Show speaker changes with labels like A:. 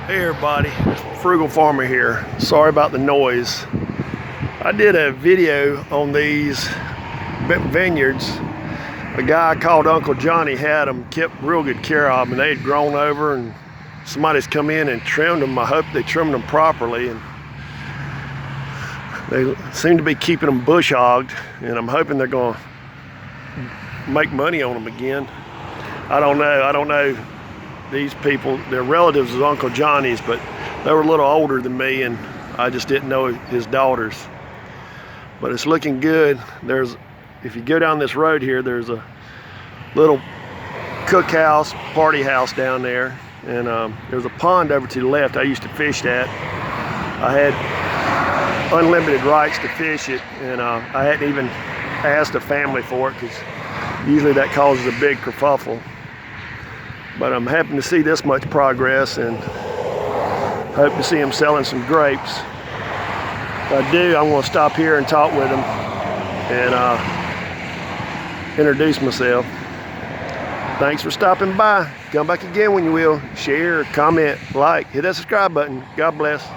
A: Hey everybody, Frugal Farmer here. Sorry about the noise. I did a video on these vineyards. A guy called Uncle Johnny had them, kept real good care of them, and they had grown over, and somebody's come in and trimmed them. I hope they trimmed them properly, and they seem to be keeping them bush hogged, and I'm hoping they're going to make money on them again. I don't know. These people, their relatives is Uncle Johnny's, but they were a little older than me, and I just didn't know his daughters. But it's looking good. If you go down this road here, there's a little cookhouse, party house down there, and there's a pond over to the left I used to fish at. I had unlimited rights to fish it, and I hadn't even asked a family for it, because usually that causes a big kerfuffle. But I'm happy to see this much progress, and hope to see him selling some grapes. If I do, I'm going to stop here and talk with him and introduce myself. Thanks for stopping by. Come back again when you will. Share, comment, like, hit that subscribe button. God bless.